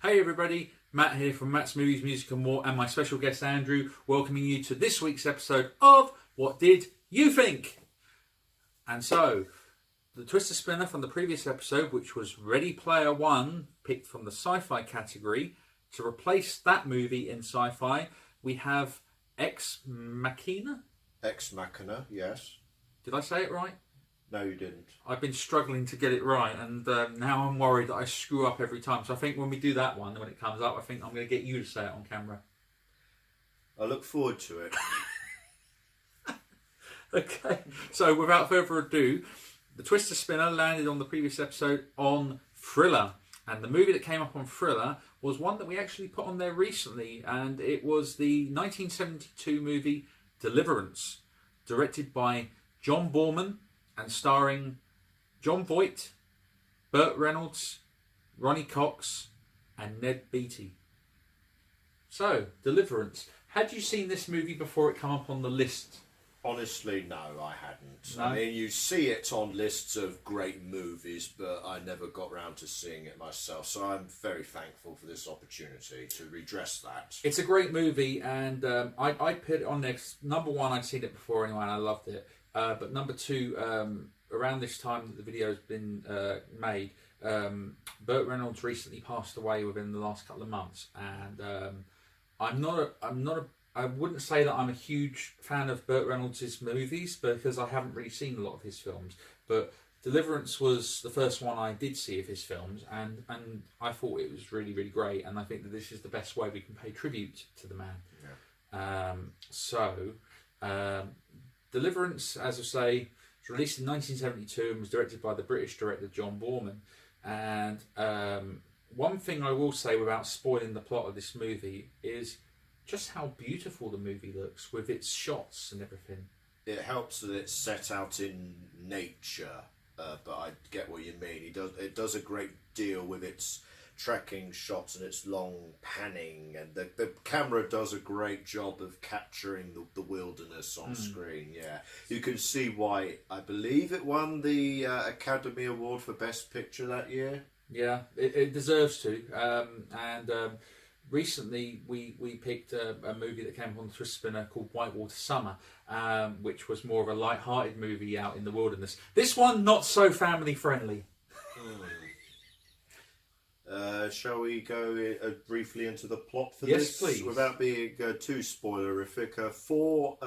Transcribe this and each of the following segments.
Hey everybody, Matt here from Matt's Movies, Music and More, and my special guest Andrew, welcoming you to this week's episode of What Did You Think? And so, the Twister Spinner from the previous episode, which was Ready Player One, picked from the sci-fi category, to replace that movie in sci-fi, we have Ex Machina? Ex Machina, yes. Did I say it right? No, you didn't. I've been struggling to get it right, and now I'm worried that I screw up every time. So I think when we do that one, when it comes up, I think I'm going to get you to say it on camera. I look forward to it. Okay, so without further ado, the Twister Spinner landed on the previous episode on Thriller. And the movie that came up on Thriller was one that we actually put on there recently, and it was the 1972 movie Deliverance, directed by John Boorman and starring Jon Voight, Burt Reynolds, Ronny Cox and Ned Beatty. So, Deliverance. Had you seen this movie before it came up on the list? Honestly, no, I hadn't. No? I mean, you see it on lists of great movies, but I never got round to seeing it myself. So I'm very thankful for this opportunity to redress that. It's a great movie, and I put it on next. Number one, I'd seen it before anyway, and I loved it. But number two, around this time that the video's been made, Burt Reynolds recently passed away within the last couple of months, and I wouldn't say that I'm a huge fan of Burt Reynolds' movies because I haven't really seen a lot of his films. But Deliverance was the first one I did see of his films, and I thought it was really, really great. And I think that this is the best way we can pay tribute to the man. Yeah. Deliverance, as I say, was released in 1972 and was directed by the British director John Boorman. And one thing I will say without spoiling the plot of this movie is just how beautiful the movie looks with its shots and everything. It helps that it's set out in nature, but I get what you mean. It does a great deal with its tracking shots and its long panning, and the camera does a great job of capturing the wilderness on screen. Yeah, you can see why I believe it won the Academy Award for Best Picture that year. Yeah, it deserves to. Recently we picked a movie that came up on the Twister Spinner called Whitewater Summer, which was more of a light-hearted movie out in the wilderness. This one not so family friendly. Shall we go briefly into the plot for this? Yes, please. Without being too spoilerific, four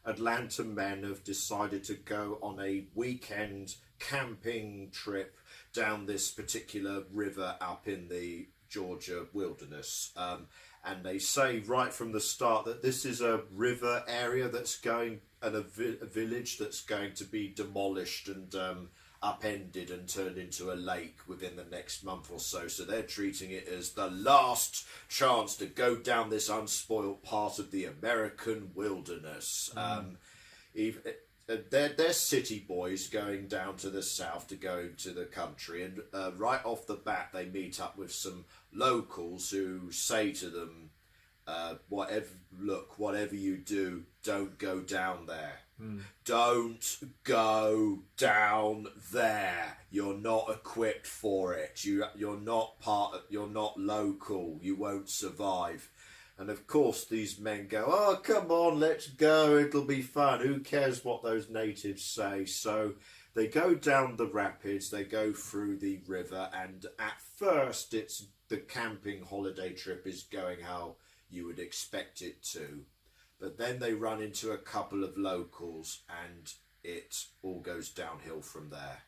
Atlanta men have decided to go on a weekend camping trip down this particular river up in the Georgia wilderness. And they say right from the start that this is a river area that's going, and a village that's going to be demolished and upended and turned into a lake within the next month or so. So they're treating it as the last chance to go down this unspoilt part of the American wilderness. They're city boys going down to the south to go to the country, and right off the bat they meet up with some locals who say to them, whatever you do, don't go down there. Don't go down there. You're not equipped for it. You're not local. You won't survive. And of course these men go, oh, come on, let's go. It'll be fun. Who cares what those natives say? So they go down the rapids. They go through the river. And at first, the camping holiday trip is going how you would expect it to. But then they run into a couple of locals, and it all goes downhill from there.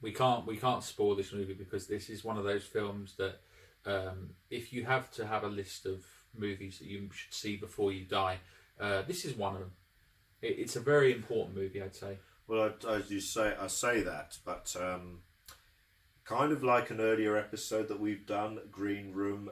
We can't spoil this movie because this is one of those films that if you have to have a list of movies that you should see before you die, this is one of them. It's a very important movie, I'd say. Well, as you say, I say that, but kind of like an earlier episode that we've done, Green Room,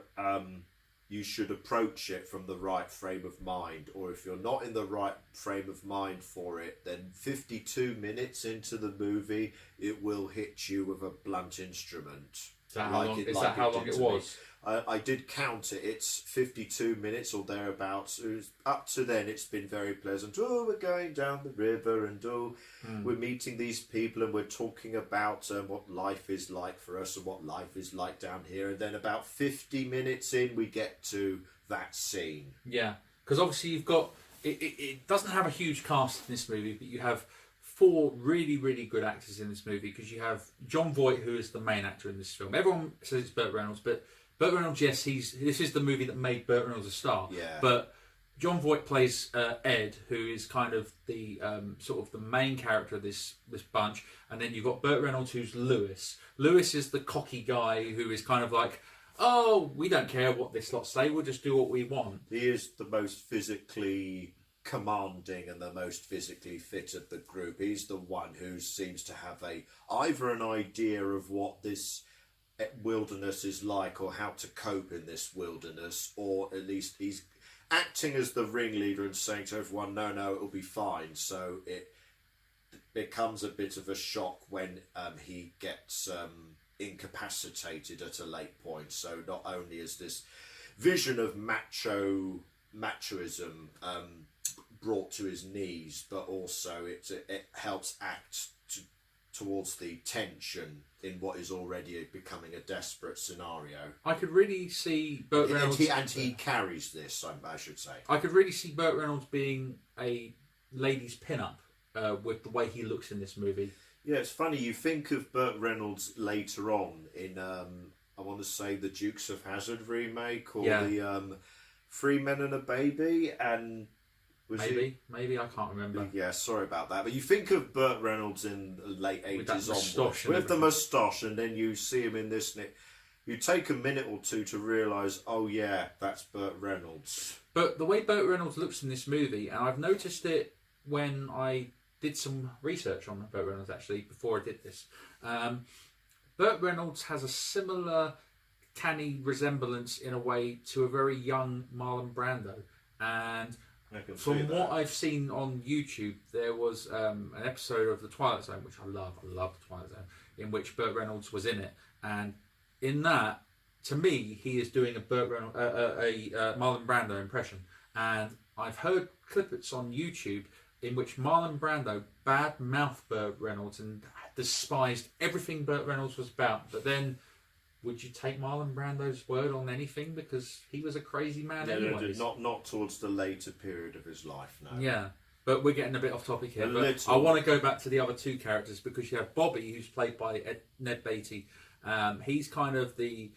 you should approach it from the right frame of mind, or if you're not in the right frame of mind for it, then 52 minutes into the movie, it will hit you with a blunt instrument. Is that how long it was? I did count it. It's 52 minutes or thereabouts. Up to then, it's been very pleasant. Oh, we're going down the river, and we're meeting these people, and we're talking about what life is like for us and what life is like down here. And then about 50 minutes in, we get to that scene. Yeah, because obviously you've got... It doesn't have a huge cast in this movie, but you have 4 really, really good actors in this movie, because you have Jon Voight, who is the main actor in this film. Everyone says it's Burt Reynolds, but Burt Reynolds, yes, this is the movie that made Burt Reynolds a star. Yeah. But Jon Voight plays Ed, who is kind of the sort of the main character of this bunch, and then you've got Burt Reynolds, who's Lewis. Lewis is the cocky guy who is kind of like, oh, we don't care what this lot say, we'll just do what we want. He is the most physically commanding and the most physically fit of the group. He's the one who seems to have either an idea of what this wilderness is like or how to cope in this wilderness, or at least he's acting as the ringleader and saying to everyone, no, it'll be fine. So it becomes a bit of a shock when he gets incapacitated at a late point. So not only is this vision of machoism brought to his knees, but also it helps act towards the tension in what is already becoming a desperate scenario. I could really see Burt Reynolds... And he carries this, I should say. I could really see Burt Reynolds being a ladies' pin-up with the way he looks in this movie. Yeah, it's funny, you think of Burt Reynolds later on in, I want to say, the Dukes of Hazzard remake, or the 3 Men and a Baby, and... Maybe I can't remember. Yeah, sorry about that. But you think of Burt Reynolds in the late 80s onwards, with the moustache, and then you see him in this, and you take a minute or two to realise, oh yeah, that's Burt Reynolds. But the way Burt Reynolds looks in this movie, and I've noticed it when I did some research on Burt Reynolds actually before I did this. Burt Reynolds has a similar canny resemblance in a way to a very young Marlon Brando, and from what I've seen on YouTube, there was an episode of The Twilight Zone, which I love The Twilight Zone, in which Burt Reynolds was in it. And in that, to me, he is doing a Marlon Brando impression. And I've heard clippets on YouTube in which Marlon Brando bad-mouthed Burt Reynolds and despised everything Burt Reynolds was about. But then... would you take Marlon Brando's word on anything? Because he was a crazy man anyway. Not towards the later period of his life, no. Yeah, but we're getting a bit off topic here. But I want to go back to the other 2 characters, because you have Bobby, who's played by Ned Beatty. He's kind of the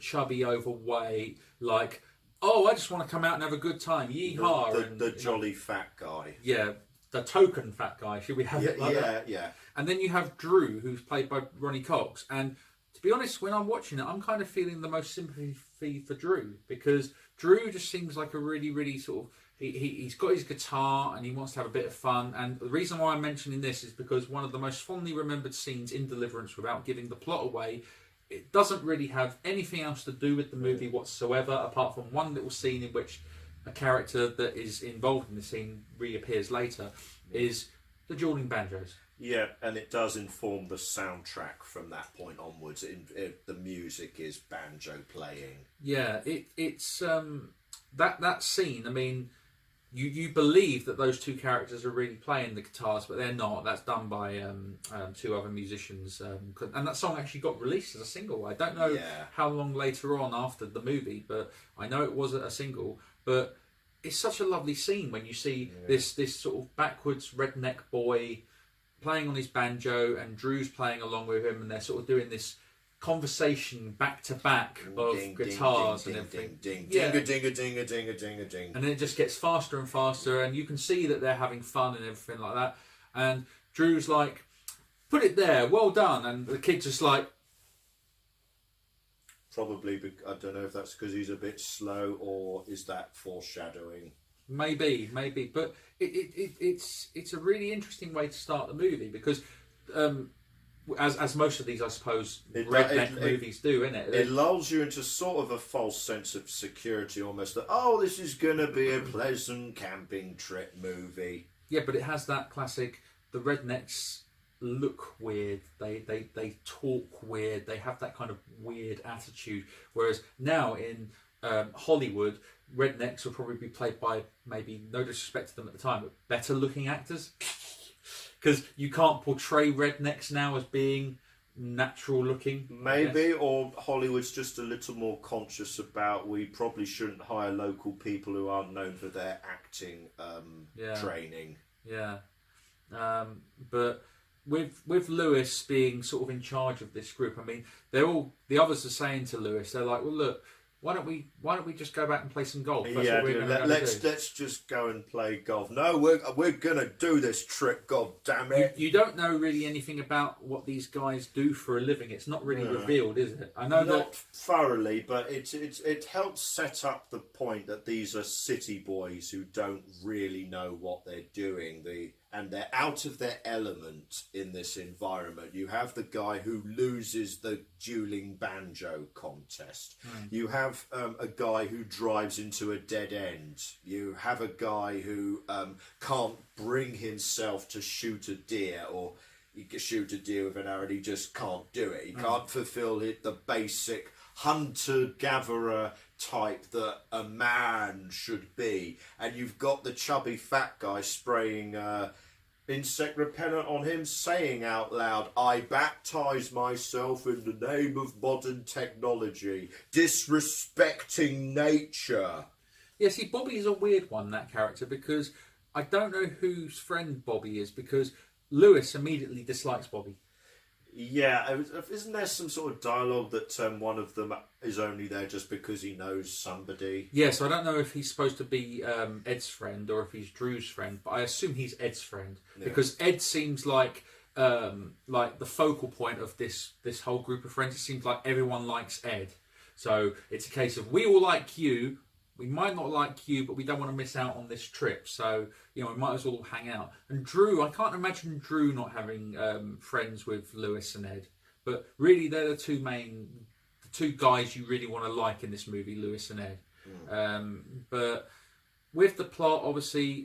chubby, overweight, like, oh, I just want to come out and have a good time, yee-haw. The jolly fat guy. Yeah, the token fat guy, should we have it like that? Yeah. And then you have Drew, who's played by Ronny Cox, and... to be honest, when I'm watching it, I'm kind of feeling the most sympathy for Drew, because Drew just seems like a really, really sort of... He's got his guitar and he wants to have a bit of fun. And the reason why I'm mentioning this is because one of the most fondly remembered scenes in Deliverance, without giving the plot away, it doesn't really have anything else to do with the movie whatsoever, apart from one little scene in which a character that is involved in the scene reappears later, is the dueling banjos. Yeah, and it does inform the soundtrack from that point onwards. The music is banjo playing. Yeah, it's that scene. I mean, you believe that those 2 characters are really playing the guitars, but they're not. That's done by 2 other musicians, and that song actually got released as a single. I don't know how long later on after the movie, but I know it was a single. But it's such a lovely scene when you see this sort of backwards redneck boy playing on his banjo, and Drew's playing along with him, and they're sort of doing this conversation back to back of guitars and everything. Ding. And then it just gets faster and faster, and you can see that they're having fun and everything like that. And Drew's like, "Put it there, well done," and the kid's just like. Probably, I don't know if that's because he's a bit slow, or is that foreshadowing? Maybe, but it's a really interesting way to start the movie, because as most of these, I suppose, redneck movies do, innit? It lulls you into sort of a false sense of security, almost, that, oh, this is going to be a pleasant camping trip movie. Yeah, but it has that classic, the rednecks look weird, they talk weird, they have that kind of weird attitude. Whereas now in Hollywood, rednecks will probably be played by, maybe no disrespect to them at the time, but better looking actors. Because you can't portray rednecks now as being natural looking. Maybe, or Hollywood's just a little more conscious about, we probably shouldn't hire local people who aren't known for their acting training. Yeah. But with Lewis being sort of in charge of this group, I mean, the others are saying to Lewis, they're like, well, look, why don't we just go back and play some golf? That's what we're let's just go and play golf. No, we're gonna do this trick. God damn it! You don't know really anything about what these guys do for a living. It's not really revealed, is it? I know not thoroughly, but it helps set up the point that these are city boys who don't really know what they're doing. And they're out of their element in this environment. You have the guy who loses the dueling banjo contest. You have a guy who drives into a dead end. You have a guy who can't bring himself to shoot a deer, or he can shoot a deer with an arrow and he just can't do it. He can't fulfill the basic hunter-gatherer type that a man should be. And you've got the chubby fat guy spraying insect repellent on him, saying out loud, I baptise myself in the name of modern technology, disrespecting nature. Yeah, see, Bobby's a weird one, that character, because I don't know whose friend Bobby is, because Lewis immediately dislikes Bobby. Yeah, isn't there some sort of dialogue that one of them is only there just because he knows somebody? Yeah, so I don't know if he's supposed to be Ed's friend or if he's Drew's friend, but I assume he's Ed's friend, because Ed seems like the focal point of this whole group of friends. It seems like everyone likes Ed, so it's a case of, we all like you. We might not like you, but we don't want to miss out on this trip. So, we might as well hang out. And Drew, I can't imagine Drew not having friends with Lewis and Ed. But really, they're the two guys you really want to like in this movie, Lewis and Ed. But with the plot, obviously,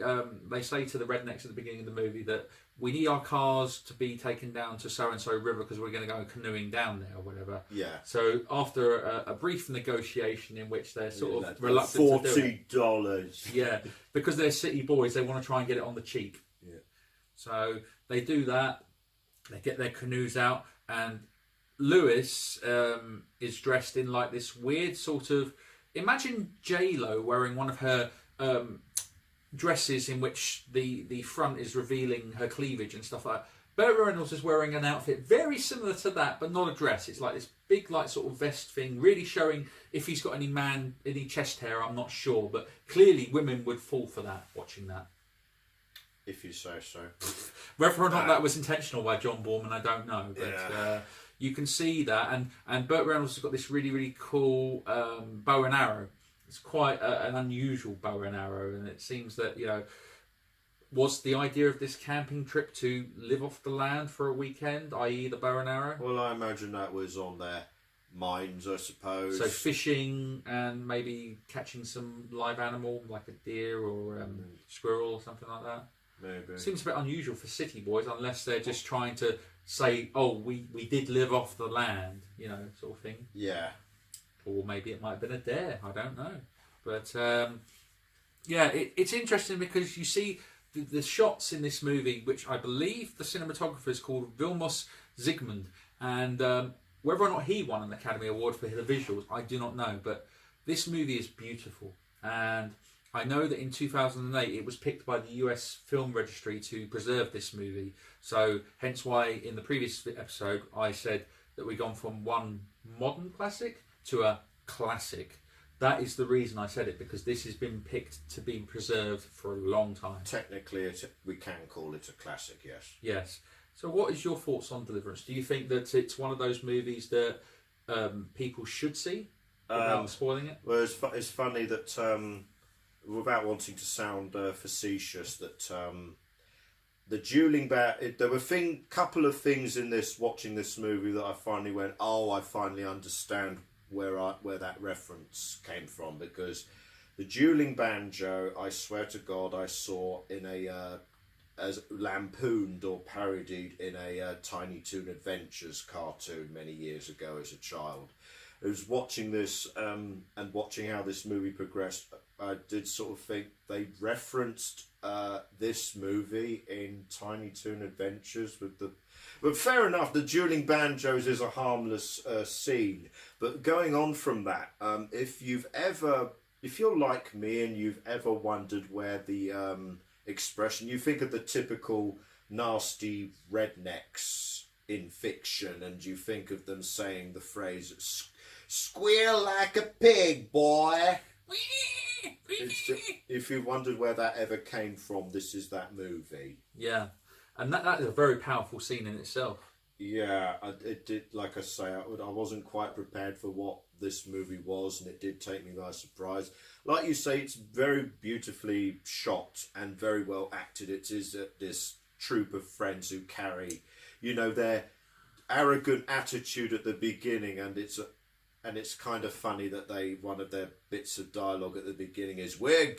they say to the rednecks at the beginning of the movie that we need our cars to be taken down to so-and-so river because we're going to go canoeing down there or whatever. Yeah. So after a brief negotiation in which they're sort of reluctant to do it. $40. Yeah, because they're city boys, they want to try and get it on the cheap. Yeah. So they do that. They get their canoes out, and Lewis is dressed in like this weird sort of... Imagine J-Lo wearing one of her... dresses in which the front is revealing her cleavage and stuff like that. Burt Reynolds is wearing an outfit very similar to that, but not a dress. It's like this big, like, sort of vest thing, really showing if he's got any chest hair. I'm not sure, but clearly women would fall for that, watching that. If you say so. Whether or not that was intentional by John Boorman, I don't know, but you can see that. And Burt Reynolds has got this really, really cool bow and arrow. It's quite an unusual bow and arrow, and it seems that, was the idea of this camping trip to live off the land for a weekend, i.e. the bow and arrow? Well, I imagine that was on their minds, I suppose. So fishing and maybe catching some live animal, like a deer or squirrel or something like that. Maybe. Seems a bit unusual for city boys, unless they're just trying to say, oh, we did live off the land, sort of thing. Yeah. Or maybe it might have been a dare, I don't know. But, it's interesting because you see the shots in this movie, which I believe the cinematographer is called Vilmos Zsigmond. And whether or not he won an Academy Award for the visuals, I do not know. But this movie is beautiful. And I know that in 2008 it was picked by the US Film Registry to preserve this movie. So hence why in the previous episode I said that we've gone from one modern classic to a classic. That is the reason I said it, because this has been picked to be preserved for a long time. Technically, we can call it a classic, yes. Yes. So what is your thoughts on Deliverance? Do you think that it's one of those movies that people should see without spoiling it? Well, it's funny that, without wanting to sound facetious, that the dueling there were couple of things in watching this movie that I finally went, oh, I finally understand where that reference came from, because the dueling banjo, I swear to God, I saw in as lampooned or parodied in a Tiny Toon Adventures cartoon many years ago as a child. I was watching this and watching how this movie progressed. I did sort of think they referenced this movie in Tiny Toon Adventures with the. But fair enough, the dueling banjos is a harmless scene. But going on from that, if you're like me and you've ever wondered where the expression, you think of the typical nasty rednecks in fiction, and you think of them saying the phrase "squeal like a pig, boy." If you wondered where that ever came from, this is that movie. Yeah, and that is a very powerful scene in itself. Yeah, it did. Like I say, I wasn't quite prepared for what this movie was, and it did take me by surprise. Like you say, it's very beautifully shot and very well acted. It is this troop of friends who carry, their arrogant attitude at the beginning, and it's kind of funny that one of their bits of dialogue at the beginning is we're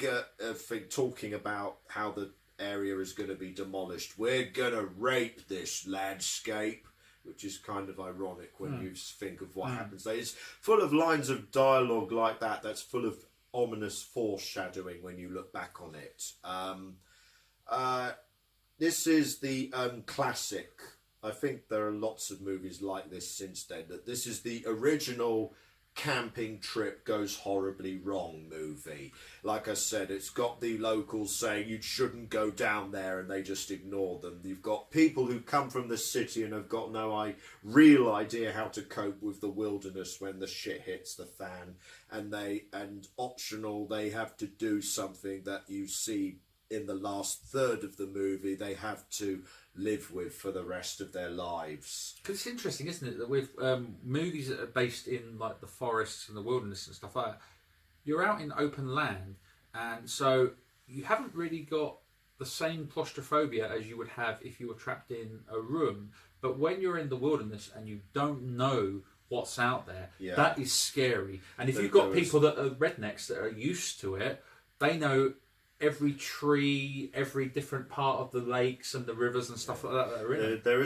talking about how the area is going to be demolished. We're going to rape this landscape, which is kind of ironic when you think of what happens there. It's full of lines of dialogue like that. That's full of ominous foreshadowing when you look back on it. This is the classic. I think there are lots of movies like this since then. That this is the original camping trip goes horribly wrong movie. Like I said, it's got the locals saying you shouldn't go down there and they just ignore them. You've got people who come from the city and have got no real idea how to cope with the wilderness when the shit hits the fan, and optional they have to do something that you see in the last third of the movie they have to live with for the rest of their lives. Because it's interesting, isn't it, that with movies that are based in like the forests and the wilderness and stuff like that, you're out in open land, and so you haven't really got the same claustrophobia as you would have if you were trapped in a room. But when you're in the wilderness and you don't know what's out there, that is scary. And if you've got people that are rednecks that are used to it, they know every tree, every different part of the lakes and the rivers and stuff like that are in it. There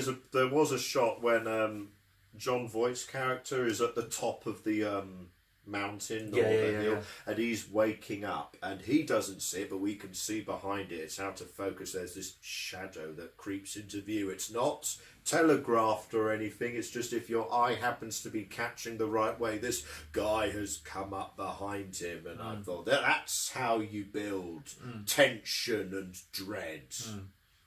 was a shot when Jon Voight's character is at the top of the mountain or the hill, and he's waking up, and he doesn't see it, but we can see behind it. It's out of focus. There's this shadow that creeps into view. It's not telegraphed or anything. It's just if your eye happens to be catching the right way, this guy has come up behind him, and I thought that's how you build tension and dread.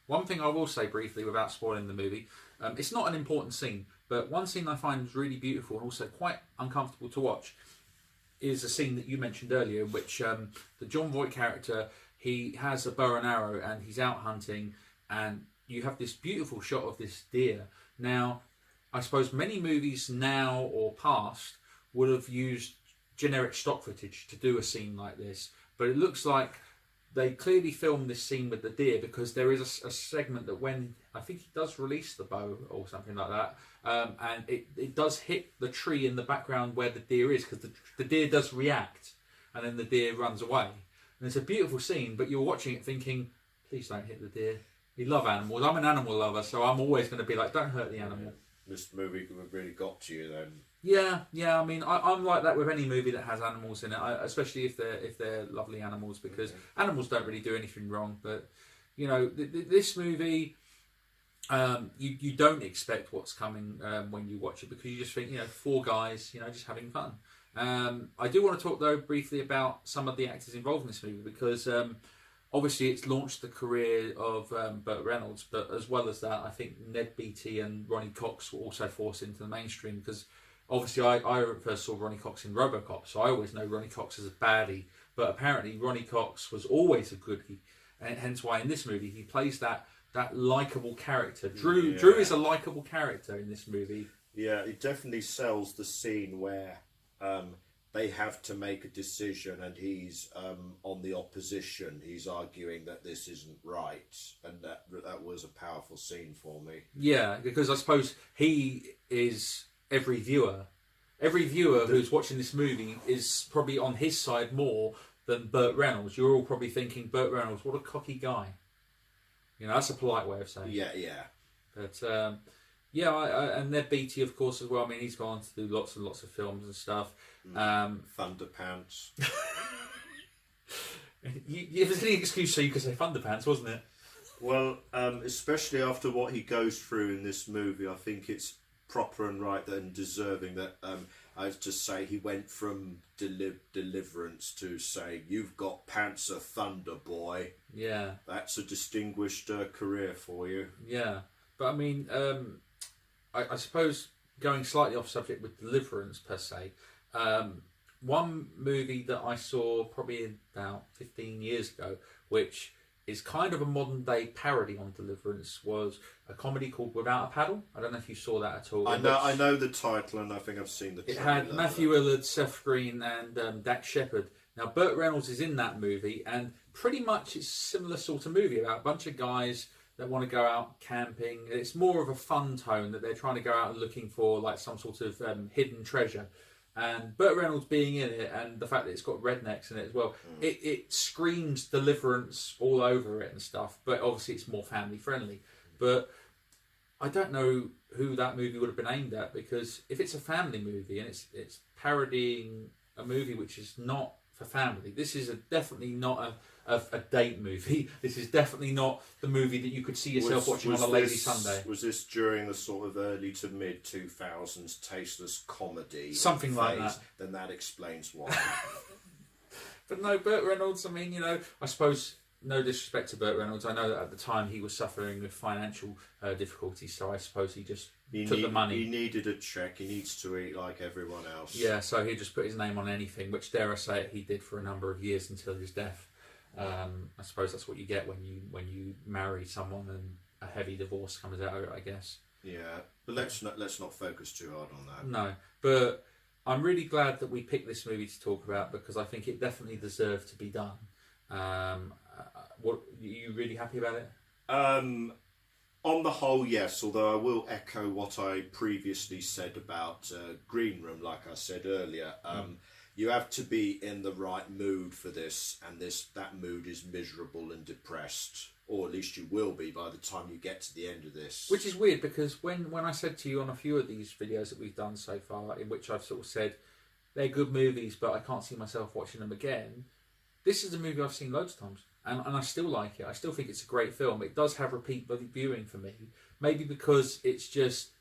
One thing I will say briefly without spoiling the movie, it's not an important scene, but one scene I find is really beautiful and also quite uncomfortable to watch is a scene that you mentioned earlier, in which the Jon Voight character, he has a bow and arrow and he's out hunting, and you have this beautiful shot of this deer. Now, I suppose many movies now or past would have used generic stock footage to do a scene like this, but it looks like they clearly filmed this scene with the deer, because there is a segment that when I think he does release the bow or something like that, and it does hit the tree in the background where the deer is, because the deer does react, and then the deer runs away. And it's a beautiful scene, but you're watching it thinking, please don't hit the deer. We love animals. I'm an animal lover, so I'm always going to be like, don't hurt the animal. This movie really got to you then. Yeah. I mean, I'm like that with any movie that has animals in it, especially if they're lovely animals, because animals don't really do anything wrong. But this movie, you don't expect what's coming when you watch it, because you just think, four guys, just having fun. I do want to talk though briefly about some of the actors involved in this movie, because obviously it's launched the career of Burt Reynolds, but as well as that, I think Ned Beatty and Ronny Cox were also forced into the mainstream, because obviously I first saw Ronny Cox in RoboCop, so I always know Ronny Cox as a baddie, but apparently Ronny Cox was always a goodie, and hence why in this movie he plays that likeable character. Drew is a likeable character in this movie. Yeah, it definitely sells the scene where they have to make a decision, and he's on the opposition. He's arguing that this isn't right, and that was a powerful scene for me. Yeah, because I suppose he is every viewer who's watching this movie is probably on his side more than Burt Reynolds. You're all probably thinking, Burt Reynolds, what a cocky guy. You know, that's a polite way of saying it. Yeah. But and Ned Beatty, of course, as well. I mean, he's gone on to do lots and lots of films and stuff. Thunderpants. It was any excuse so you could say Thunderpants, wasn't it? Well, especially after what he goes through in this movie, I think it's proper and right and deserving that I was to say he went from Deliverance to say, "You've got pants of thunder, boy." Yeah. That's a distinguished career for you. Yeah. But I mean, I suppose going slightly off subject with Deliverance per se, one movie that I saw probably about 15 years ago, which is kind of a modern day parody on Deliverance, was a comedy called Without a Paddle. I don't know if you saw that at all. I know the title, and I think I've seen the It trailer. had Matthew Willard, Seth Green, and Dak Shepard. Now, Burt Reynolds is in that movie, and pretty much it's a similar sort of movie about a bunch of guys that want to go out camping. It's more of a fun tone that they're trying to go out and looking for like some sort of hidden treasure. And Burt Reynolds being in it, and the fact that it's got rednecks in it as well, it screams Deliverance all over it and stuff. But obviously, it's more family friendly. But I don't know who that movie would have been aimed at, because if it's a family movie and it's parodying a movie which is not for family, this is definitely not a date movie. This is definitely not the movie that you could see yourself watching on a lazy Sunday. Was this during the sort of early to mid 2000s tasteless comedy? Something like that. Then that explains why. But no, Burt Reynolds, I mean, you know, I suppose, no disrespect to Burt Reynolds, I know that at the time he was suffering with financial difficulties, so I suppose he just took the money. He needed a check. He needs to eat like everyone else. Yeah, so he just put his name on anything, which, dare I say it, he did for a number of years until his death. I suppose that's what you get when you marry someone and a heavy divorce comes out of it, I guess. Yeah, but let's not focus too hard on that. No, but I'm really glad that we picked this movie to talk about, because I think it definitely deserved to be done. What, are you really happy about it? On the whole, yes, although I will echo what I previously said about Green Room, like I said earlier. You have to be in the right mood for this, and that mood is miserable and depressed, or at least you will be by the time you get to the end of this. Which is weird, because when I said to you on a few of these videos that we've done so far, in which I've sort of said they're good movies but I can't see myself watching them again, this is a movie I've seen loads of times, and I still like it. I still think it's a great film. It does have repeat viewing for me, maybe because it's just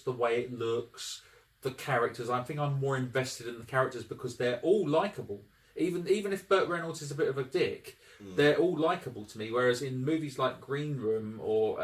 the way it looks, the characters. I think I'm more invested in the characters because they're all likeable. Even if Burt Reynolds is a bit of a dick, they're all likeable to me. Whereas in movies like Green Room or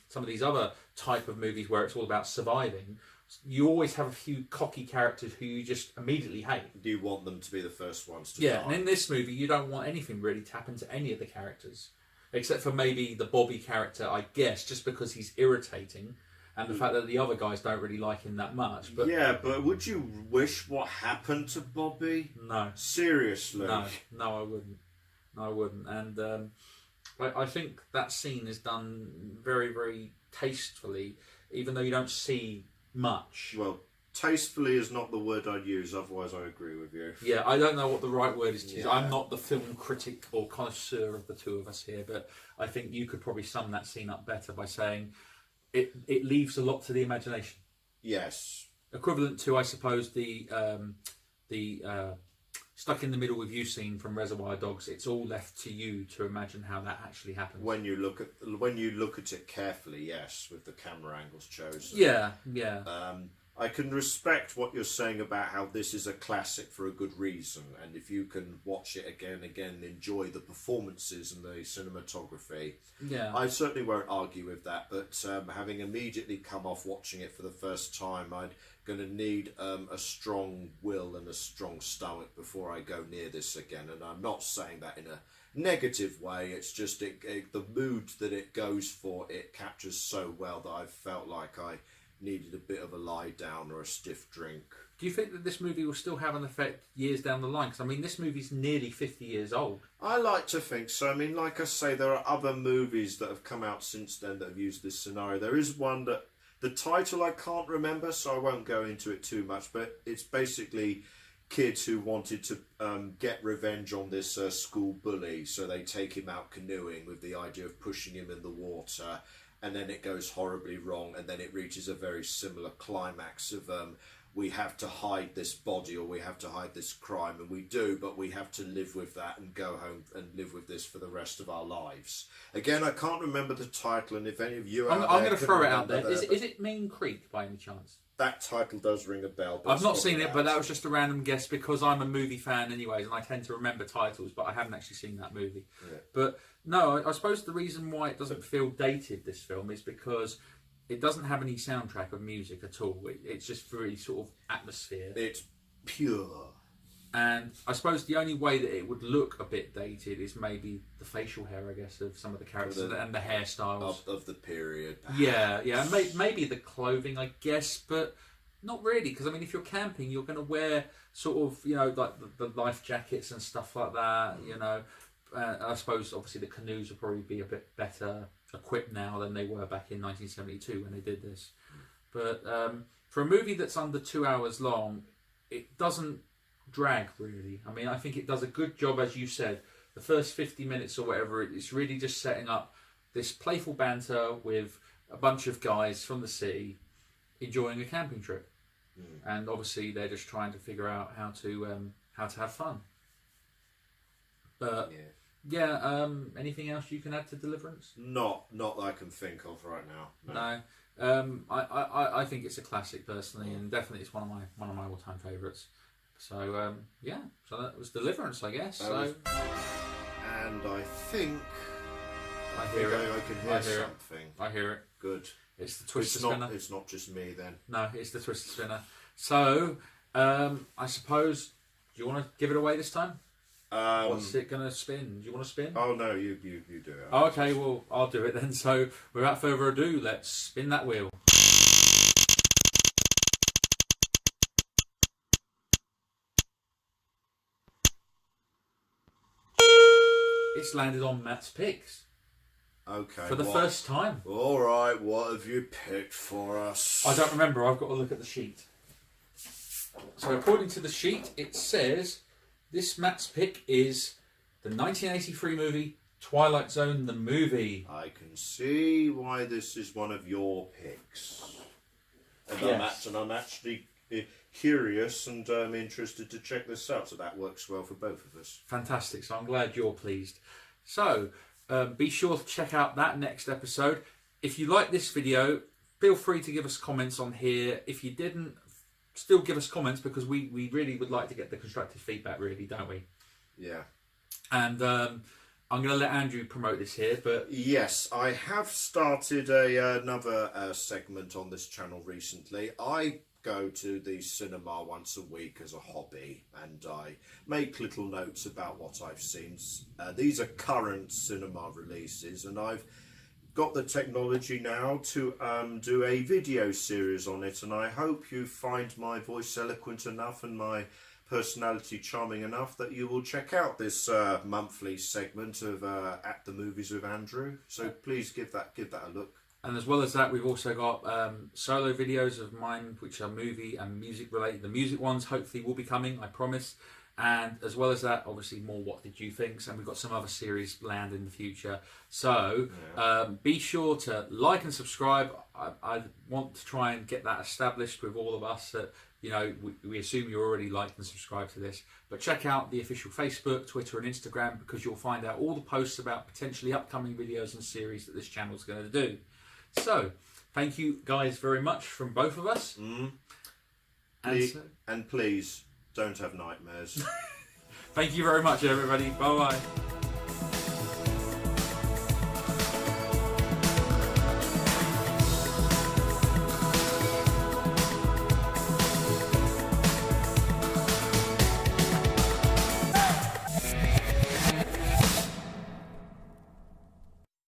some of these other type of movies where it's all about surviving, you always have a few cocky characters who you just immediately hate. Do you want them to be the first ones to die? die? And in this movie, you don't want anything really to happen to any of the characters, except for maybe the Bobby character, I guess, just because he's irritating. And the fact that the other guys don't really like him that much. But yeah, but would you wish what happened to Bobby? No. Seriously? No, I wouldn't. No, I wouldn't. And I think that scene is done very, very tastefully, even though you don't see much. Well, tastefully is not the word I'd use, otherwise I agree with you. Yeah, I don't know what the right word is to use. I'm not the film critic or connoisseur of the two of us here, but I think you could probably sum that scene up better by saying it leaves a lot to the imagination. Yes. Equivalent to, I suppose, the stuck in the middle with you scene from Reservoir Dogs. It's all left to you to imagine how that actually happens. When you look at it carefully, yes, with the camera angles chosen. Yeah. I can respect what you're saying about how this is a classic for a good reason, and if you can watch it again and again, enjoy the performances and the cinematography. Yeah. I certainly won't argue with that, but having immediately come off watching it for the first time, I'm going to need a strong will and a strong stomach before I go near this again, and I'm not saying that in a negative way. It's just the mood that it goes for, it captures so well that I felt like I needed a bit of a lie down or a stiff drink. Do you think that this movie will still have an effect years down the line? Because, I mean, this movie's nearly 50 years old. I like to think so. I mean, like I say, there are other movies that have come out since then that have used this scenario. There is one that, the title I can't remember, so I won't go into it too much, but it's basically kid who wanted to get revenge on this school bully, so they take him out canoeing with the idea of pushing him in the water, and then it goes horribly wrong, and then it reaches a very similar climax of we have to hide this body, or we have to hide this crime, and we do, but we have to live with that and go home and live with this for the rest of our lives. Again, I can't remember the title, and if any of you I'm going to throw it out there. Is it Mean Creek by any chance? That title does ring a bell. But I've not seen it, but that was just a random guess because I'm a movie fan anyways, and I tend to remember titles, but I haven't actually seen that movie. Yeah. But no, I suppose the reason why it doesn't feel dated, this film, is because it doesn't have any soundtrack of music at all. It's just very sort of atmosphere. It's pure. And I suppose the only way that it would look a bit dated is maybe the facial hair, I guess, of some of the characters and the hairstyles. Of the period. Perhaps. Yeah. Maybe the clothing, I guess, but not really. Because, I mean, if you're camping, you're going to wear sort of, like the life jackets and stuff like that, I suppose, obviously, the canoes will probably be a bit better equipped now than they were back in 1972 when they did this. But for a movie that's under 2 hours long, it doesn't drag really. I mean, I think it does a good job, as you said. The first 50 minutes or whatever, it's really just setting up this playful banter with a bunch of guys from the city enjoying a camping trip, and obviously they're just trying to figure out how to have fun. But anything else you can add to Deliverance? Not that I can think of right now. No. I think it's a classic personally, and definitely it's one of my all-time favourites. So so that was Deliverance, I guess. And I think I hear it. I can hear something. I hear it. Good. It's the Twister Spinner. It's not just me then. No, it's the Twister Spinner. So I suppose, do you want to give it away this time? What's it going to spin? Do you want to spin? Oh no, you do it. Oh, okay, well I'll do it then. So without further ado, let's spin that wheel. It's landed on Matt's picks. Okay. For the first time. All right, what have you picked for us? I don't remember. I've got to look at the sheet. So according to the sheet, it says this Matt's pick is the 1983 movie Twilight Zone, the movie. I can see why this is one of your picks. And Yes. I'm actually curious and interested to check this out, so that works well for both of us. Fantastic. So I'm glad you're pleased. So be sure to check out that next episode. If you like this video, feel free to give us comments on here. If you didn't, still give us comments, because we really would like to get the constructive feedback, really, don't we? Yeah. And I'm going to let Andrew promote this here, but Yes, I have started another segment on this channel recently. I go to the cinema once a week as a hobby, and I make little notes about what I've seen. These are current cinema releases, and I've got the technology now to do a video series on it, and I hope you find my voice eloquent enough and my personality charming enough that you will check out this monthly segment of At the Movies with Andrew. So please give that a look. and as well as that, we've also got solo videos of mine, which are movie and music related. The music ones hopefully will be coming, I promise. And as well as that, obviously more What Did You Think? And we've got some other series planned in the future. So be sure to like and subscribe. I want to try and get that established with all of us. We assume you already liked and subscribed to this. But check out the official Facebook, Twitter and Instagram, because you'll find out all the posts about potentially upcoming videos and series that this channel is going to do. So thank you guys very much from both of us. And please don't have nightmares. Thank you very much, everybody. Bye bye.